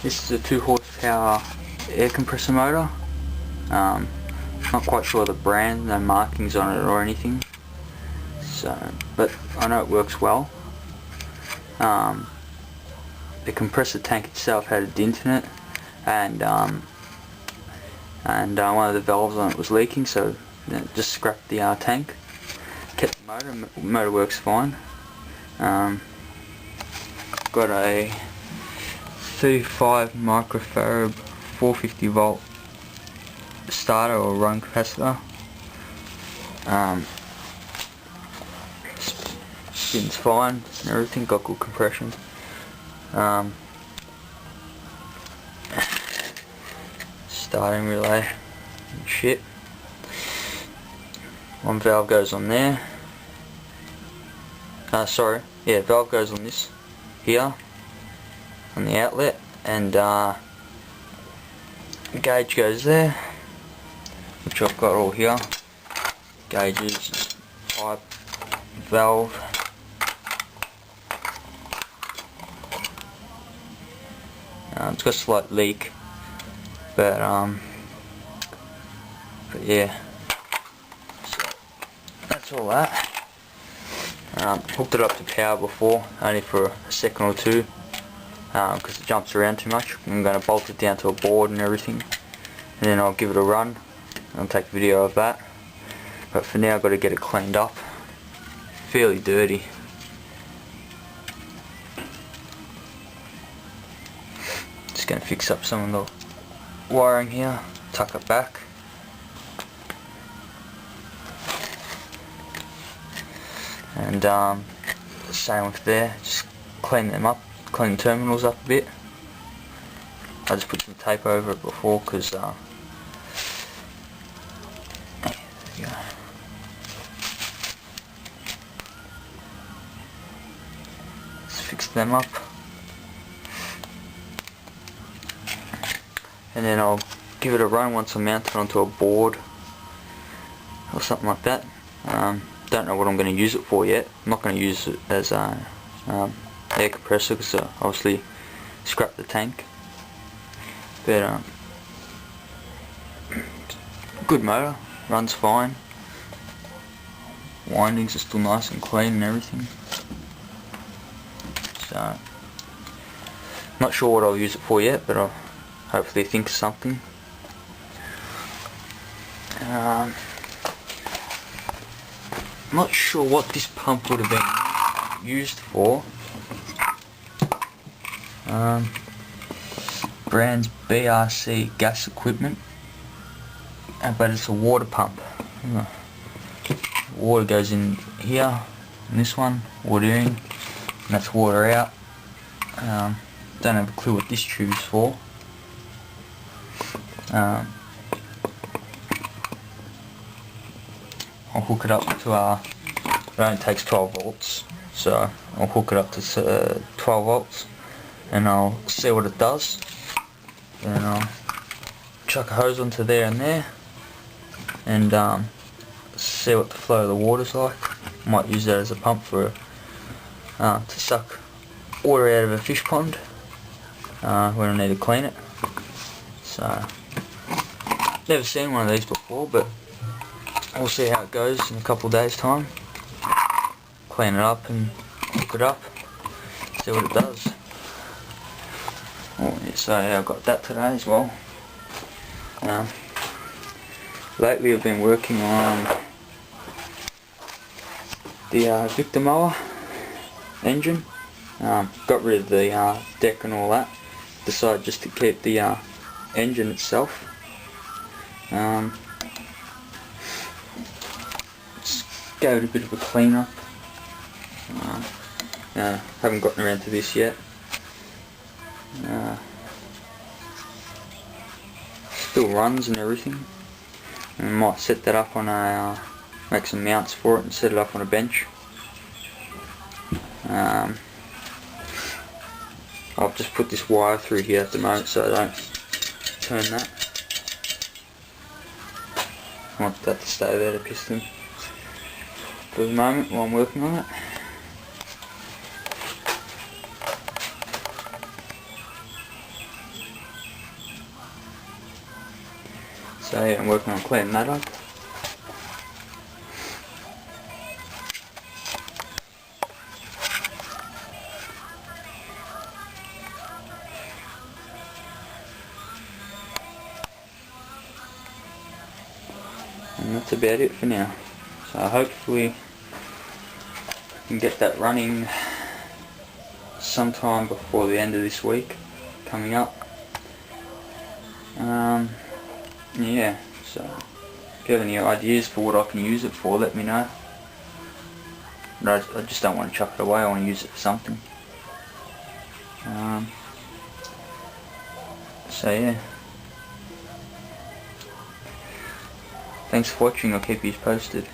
This is a 2 horsepower air compressor motor. Not quite sure the brand, no markings on it or anything. So, but I know it works well. The compressor tank itself had a dent in it, and one of the valves on it was leaking, so just scrapped the tank. Kept the motor. Motor works fine. Got a 35 microfarad 450 volt starter or run capacitor. Spins fine and everything, got good compression. Starting relay and shit. One valve goes on there. Valve goes on this here on the outlet, and gauge goes there, which I've got all here. Gauges, pipe, valve. It's got a slight leak, but yeah, so that's all that. Hooked it up to power before, only for a second or two, because it jumps around too much. I'm going to bolt it down to a board and everything, and then I'll give it a run. I'll take a video of that, but for now I've got to get it cleaned up. Fairly dirty. Just going to fix up some of the wiring here, tuck it back. And same with there, just clean them up, clean the terminals up a bit. I just put some tape over it before because there you go. Just fix them up, and then I'll give it a run once I mount it onto a board or something like that. Don't know what I'm going to use it for yet. I'm not going to use it as a air compressor because obviously scrap the tank. But good motor, runs fine. Windings are still nice and clean and everything. So not sure what I'll use it for yet, but I'll hopefully think of something. Not sure what this pump would have been used for. Brand's BRC gas equipment, but it's a water pump. Water goes in here, in this one, water in, and that's water out. Don't have a clue what this tube's for. I'll hook it up to it only takes 12 volts, so I'll hook it up to 12 volts and I'll see what it does. Then I'll chuck a hose onto there and there and see what the flow of the water's like. Might use that as a pump for to suck water out of a fish pond when I need to clean it. So never seen one of these before, but we'll see how it goes in a couple of days' time. Clean it up and hook it up, see what it does. Oh, yeah, so yeah, I've got that today as well. Lately I've been working on the Victor mower engine. Got rid of the deck and all that. Decided just to keep the engine itself. Just gave it a bit of a clean up. Haven't gotten around to this yet. Still runs and everything. And I might set that up on a make some mounts for it and set it up on a bench. I've just put this wire through here at the moment so I don't turn that. I want that to stay there, the piston, for the moment while I'm working on it. So yeah, I'm working on cleaning that up. And that's about it for now. So hopefully I can get that running sometime before the end of this week coming up. Yeah, so if you have any ideas for what I can use it for, let me know. I just don't want to chuck it away, I want to use it for something. So yeah, thanks for watching, I'll keep you posted.